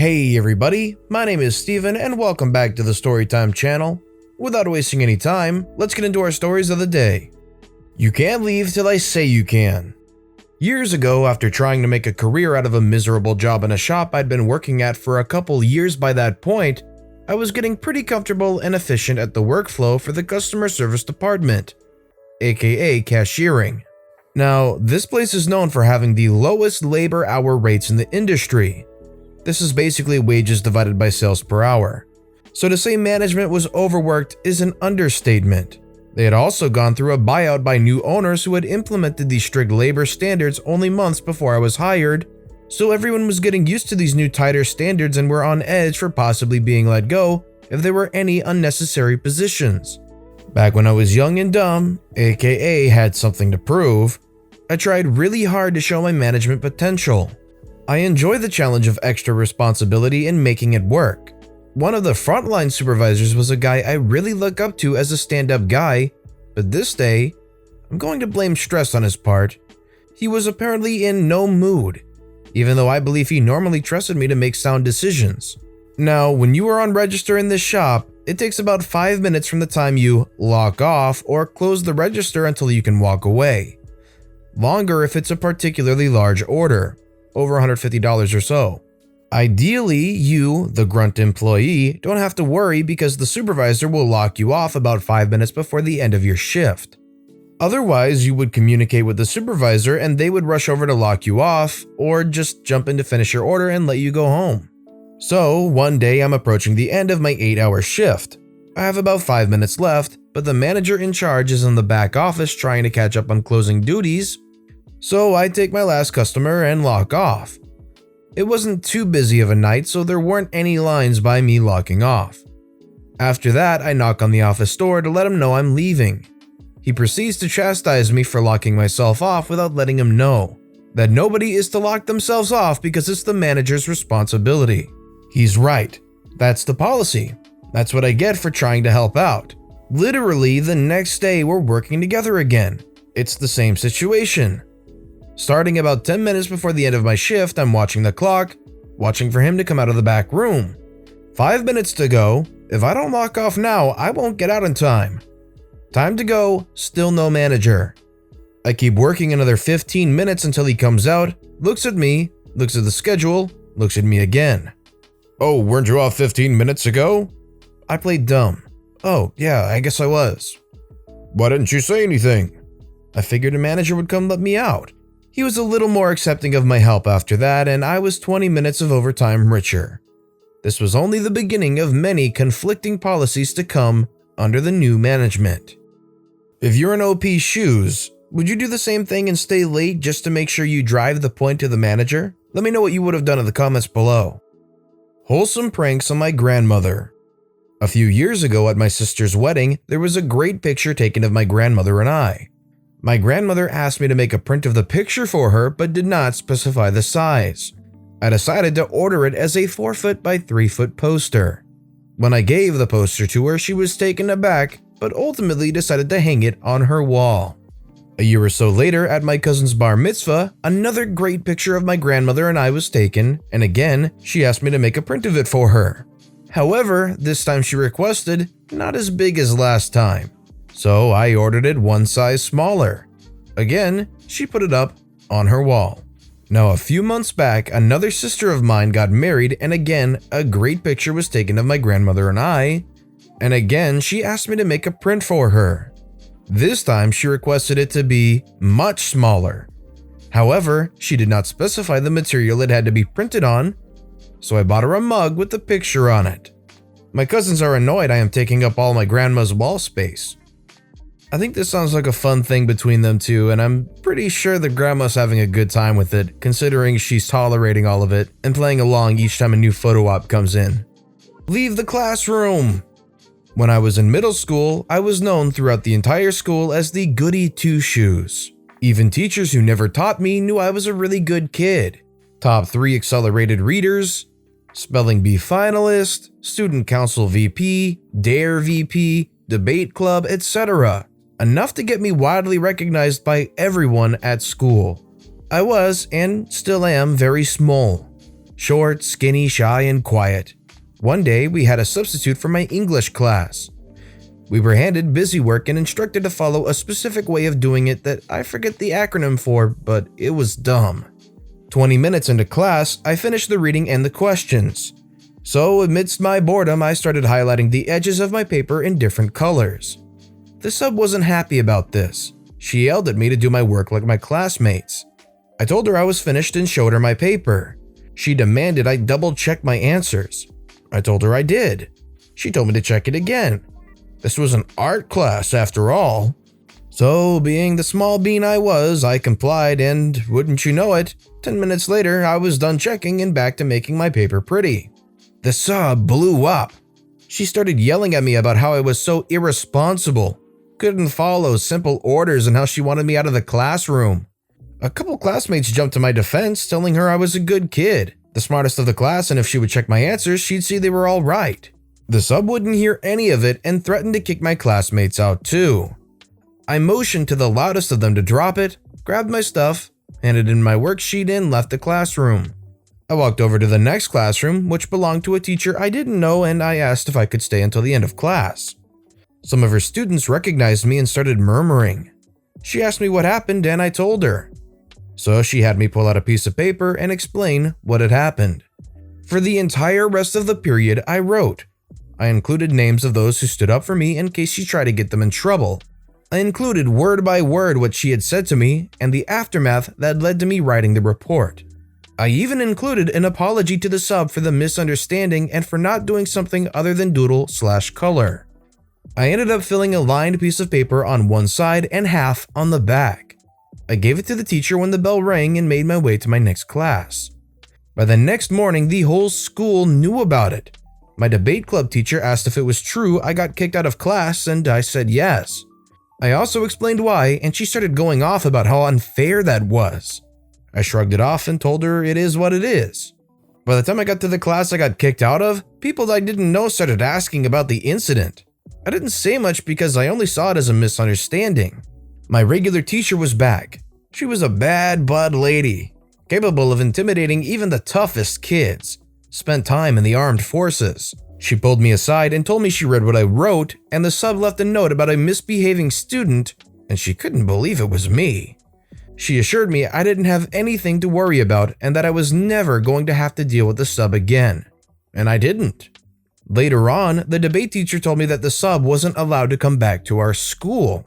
Hey everybody, my name is Steven and welcome back to the Storytime channel. Without wasting any time, let's get into our stories of the day. You can't leave till I say you can. Years ago, after trying to make a career out of a miserable job in a shop I'd been working at for a couple years by that point, I was getting pretty comfortable and efficient at the workflow for the customer service department, aka cashiering. Now, this place is known for having the lowest labor hour rates in the industry. This is basically wages divided by sales per hour. So to say management was overworked is an understatement. They had also gone through a buyout by new owners who had implemented these strict labor standards only months before I was hired, so everyone was getting used to these new tighter standards and were on edge for possibly being let go if there were any unnecessary positions. Back when I was young and dumb, aka had something to prove, I tried really hard to show my management potential. I enjoy the challenge of extra responsibility and making it work. One of the frontline supervisors was a guy I really look up to as a stand-up guy, but this day, I'm going to blame stress on his part. He was apparently in no mood, even though I believe he normally trusted me to make sound decisions. Now, when you are on register in this shop, it takes about 5 minutes from the time you lock off or close the register until you can walk away. Longer if it's a particularly large order, over $150 or so. Ideally, you, the grunt employee, don't have to worry because the supervisor will lock you off about 5 minutes before the end of your shift. Otherwise, you would communicate with the supervisor and they would rush over to lock you off or just jump in to finish your order and let you go home. So, one day I'm approaching the end of my 8-hour shift. I have about 5 minutes left, but the manager in charge is in the back office trying to catch up on closing duties, so I take my last customer and lock off. It wasn't too busy of a night, so there weren't any lines by me locking off. After that, I knock on the office door to let him know I'm leaving. He proceeds to chastise me for locking myself off without letting him know that nobody is to lock themselves off because it's the manager's responsibility. He's right. That's the policy. That's what I get for trying to help out. Literally, the next day we're working together again. It's the same situation. Starting about 10 minutes before the end of my shift, I'm watching the clock, watching for him to come out of the back room. 5 minutes to go. If I don't lock off now, I won't get out in time. Time to go, still no manager. I keep working another 15 minutes until he comes out, looks at me, looks at the schedule, looks at me again. Oh, weren't you off 15 minutes ago? I played dumb. Oh, yeah, I guess I was. Why didn't you say anything? I figured a manager would come let me out. He was a little more accepting of my help after that, and I was 20 minutes of overtime richer. This was only the beginning of many conflicting policies to come under the new management. If you're in OP's shoes, would you do the same thing and stay late just to make sure you drive the point to the manager? Let me know what you would have done in the comments below. Wholesome pranks on my grandmother. A few years ago at my sister's wedding, there was a great picture taken of my grandmother and I. My grandmother asked me to make a print of the picture for her but did not specify the size. I decided to order it as a 4-foot by 3-foot poster. When I gave the poster to her, she was taken aback but ultimately decided to hang it on her wall. A year or so later at my cousin's bar mitzvah, another great picture of my grandmother and I was taken, and again, she asked me to make a print of it for her. However, this time she requested not as big as last time. So I ordered it one size smaller. Again, she put it up on her wall. Now a few months back, another sister of mine got married and again, a great picture was taken of my grandmother and I. And again, she asked me to make a print for her. This time she requested it to be much smaller. However, she did not specify the material it had to be printed on, so I bought her a mug with the picture on it. My cousins are annoyed I am taking up all my grandma's wall space. I think this sounds like a fun thing between them two, and I'm pretty sure the grandma's having a good time with it, considering she's tolerating all of it and playing along each time a new photo op comes in. Leave the classroom! When I was in middle school, I was known throughout the entire school as the goody two-shoes. Even teachers who never taught me knew I was a really good kid. Top 3 accelerated readers, spelling bee finalist, student council VP, DARE VP, debate club, etc. Enough to get me widely recognized by everyone at school. I was, and still am, very small. Short, skinny, shy, and quiet. One day, we had a substitute for my English class. We were handed busy work and instructed to follow a specific way of doing it that I forget the acronym for, but it was dumb. 20 minutes into class, I finished the reading and the questions. So, amidst my boredom, I started highlighting the edges of my paper in different colors. The sub wasn't happy about this. She yelled at me to do my work like my classmates. I told her I was finished and showed her my paper. She demanded I double-check my answers. I told her I did. She told me to check it again. This was an art class after all. So, being the small bean I was, I complied and, wouldn't you know it, 10 minutes later I was done checking and back to making my paper pretty. The sub blew up. She started yelling at me about how I was so irresponsible, couldn't follow simple orders, and how she wanted me out of the classroom. A couple classmates jumped to my defense, telling her I was a good kid, the smartest of the class, and if she would check my answers, she'd see they were all right. The sub wouldn't hear any of it and threatened to kick my classmates out too. I motioned to the loudest of them to drop it, grabbed my stuff, handed in my worksheet, and left the classroom. I walked over to the next classroom, which belonged to a teacher I didn't know, and I asked if I could stay until the end of class. Some of her students recognized me and started murmuring. She asked me what happened, and I told her. So she had me pull out a piece of paper and explain what had happened. For the entire rest of the period, I wrote. I included names of those who stood up for me in case she tried to get them in trouble. I included word by word what she had said to me and the aftermath that led to me writing the report. I even included an apology to the sub for the misunderstanding and for not doing something other than doodle/color. I ended up filling a lined piece of paper on one side and half on the back. I gave it to the teacher when the bell rang and made my way to my next class. By the next morning, the whole school knew about it. My debate club teacher asked if it was true I got kicked out of class, and I said yes. I also explained why, and she started going off about how unfair that was. I shrugged it off and told her it is what it is. By the time I got to the class I got kicked out of, people I didn't know started asking about the incident. I didn't say much because I only saw it as a misunderstanding. My regular teacher was back. She was a bad bud lady, capable of intimidating even the toughest kids. Spent time in the armed forces. She pulled me aside and told me she read what I wrote, and the sub left a note about a misbehaving student, and she couldn't believe it was me. She assured me I didn't have anything to worry about and that I was never going to have to deal with the sub again. And I didn't. Later on, the debate teacher told me that the sub wasn't allowed to come back to our school.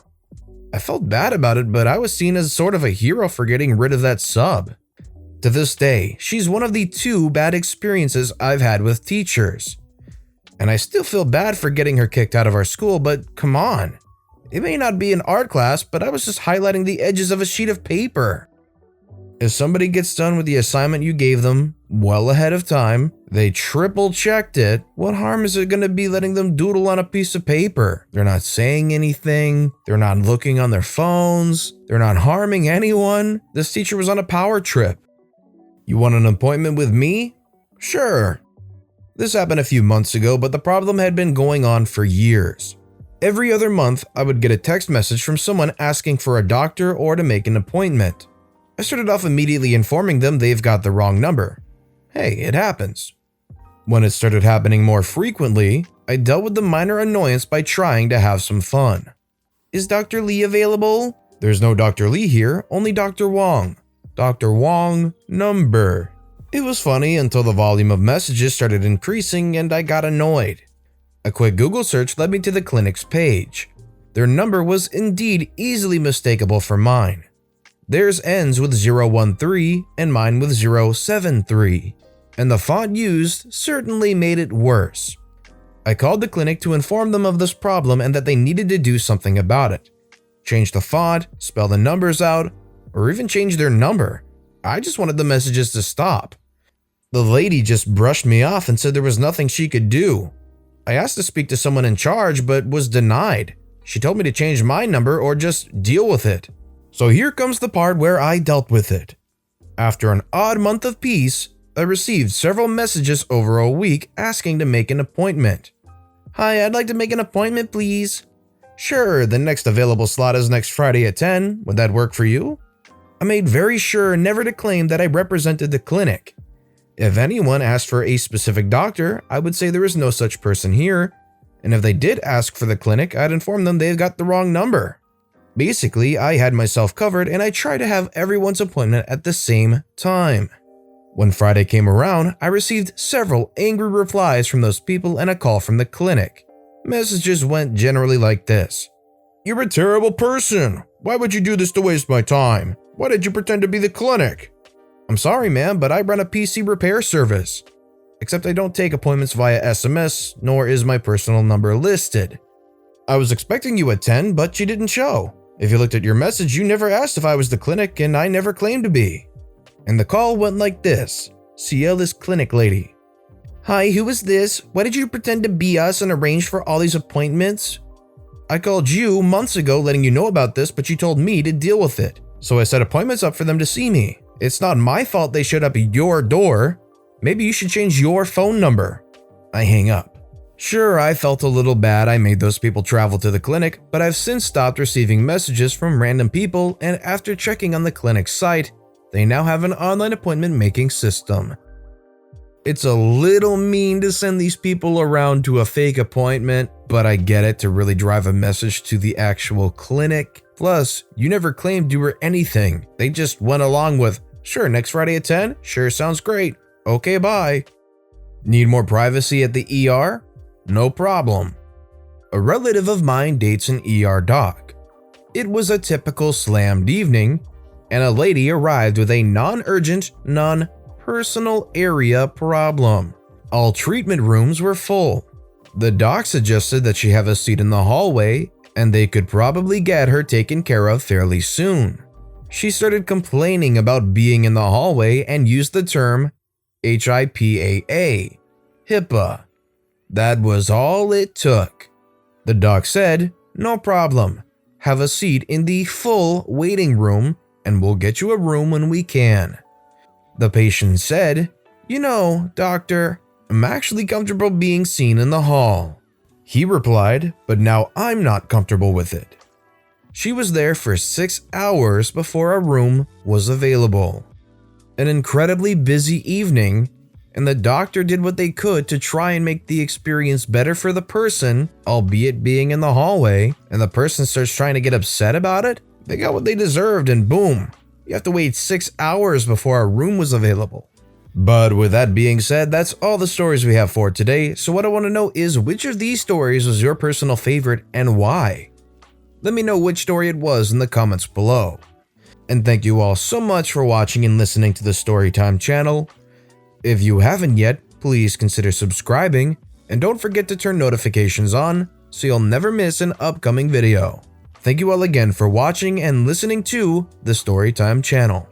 I felt bad about it, but I was seen as sort of a hero for getting rid of that sub. To this day, she's one of the 2 bad experiences I've had with teachers. And I still feel bad for getting her kicked out of our school, but come on. It may not be an art class, but I was just highlighting the edges of a sheet of paper. If somebody gets done with the assignment you gave them well ahead of time, they triple checked it, what harm is it going to be letting them doodle on a piece of paper? They're not saying anything, they're not looking on their phones, they're not harming anyone. This teacher was on a power trip. You want an appointment with me? Sure. This happened a few months ago, but the problem had been going on for years. Every other month, I would get a text message from someone asking for a doctor or to make an appointment. I started off immediately informing them they've got the wrong number. Hey, it happens. When it started happening more frequently, I dealt with the minor annoyance by trying to have some fun. Is Dr. Lee available? There's no Dr. Lee here, only Dr. Wong. Dr. Wong, number. It was funny until the volume of messages started increasing and I got annoyed. A quick Google search led me to the clinic's page. Their number was indeed easily mistakable for mine. Theirs ends with 013 and mine with 073, and the font used certainly made it worse. I called the clinic to inform them of this problem and that they needed to do something about it. Change the font, spell the numbers out, or even change their number. I just wanted the messages to stop. The lady just brushed me off and said there was nothing she could do. I asked to speak to someone in charge but was denied. She told me to change my number or just deal with it. So here comes the part where I dealt with it. After an odd month of peace, I received several messages over a week asking to make an appointment. Hi, I'd like to make an appointment, please. Sure, the next available slot is next Friday at 10. Would that work for you? I made very sure never to claim that I represented the clinic. If anyone asked for a specific doctor, I would say there is no such person here, and if they did ask for the clinic, I'd inform them they've got the wrong number. Basically, I had myself covered and I tried to have everyone's appointment at the same time. When Friday came around, I received several angry replies from those people and a call from the clinic. Messages went generally like this: "You're a terrible person. Why would you do this to waste my time? Why did you pretend to be the clinic?" "I'm sorry, ma'am, but I run a PC repair service. Except I don't take appointments via SMS, nor is my personal number listed. I was expecting you at 10, but you didn't show. If you looked at your message, you never asked if I was the clinic, and I never claimed to be." And the call went like this: "CL is clinic lady. Hi, who is this? Why did you pretend to be us and arrange for all these appointments? I called you months ago letting you know about this, but you told me to deal with it. So I set appointments up for them to see me. It's not my fault they showed up at your door. Maybe you should change your phone number." I hang up. Sure, I felt a little bad I made those people travel to the clinic, but I've since stopped receiving messages from random people, and after checking on the clinic's site, they now have an online appointment making system. It's a little mean to send these people around to a fake appointment, but I get it to really drive a message to the actual clinic. Plus, you never claimed you were anything. They just went along with, "Sure, next Friday at 10? Sure, sounds great. Okay, bye." Need more privacy at the ER? No problem. A relative of mine dates an ER doc. It was a typical slammed evening, and a lady arrived with a non-urgent, non-personal area problem. All treatment rooms were full. The doc suggested that she have a seat in the hallway, and they could probably get her taken care of fairly soon. She started complaining about being in the hallway and used the term HIPAA, HIPAA. That was all it took. The doc said, "No problem. Have a seat in the full waiting room and we'll get you a room when we can." The patient said, "You know, doctor, I'm actually comfortable being seen in the hall." He replied, "But now I'm not comfortable with it." She was there for 6 hours before a room was available. An incredibly busy evening, and the doctor did what they could to try and make the experience better for the person, albeit being in the hallway, and the person starts trying to get upset about it. They got what they deserved, and boom, you have to wait 6 hours before a room was available. But with that being said, that's all the stories we have for today, so what I want to know is which of these stories was your personal favorite and why? Let me know which story it was in the comments below. And thank you all so much for watching and listening to the Storytime channel. If you haven't yet, please consider subscribing, and don't forget to turn notifications on so you'll never miss an upcoming video. Thank you all again for watching and listening to the Storytime channel.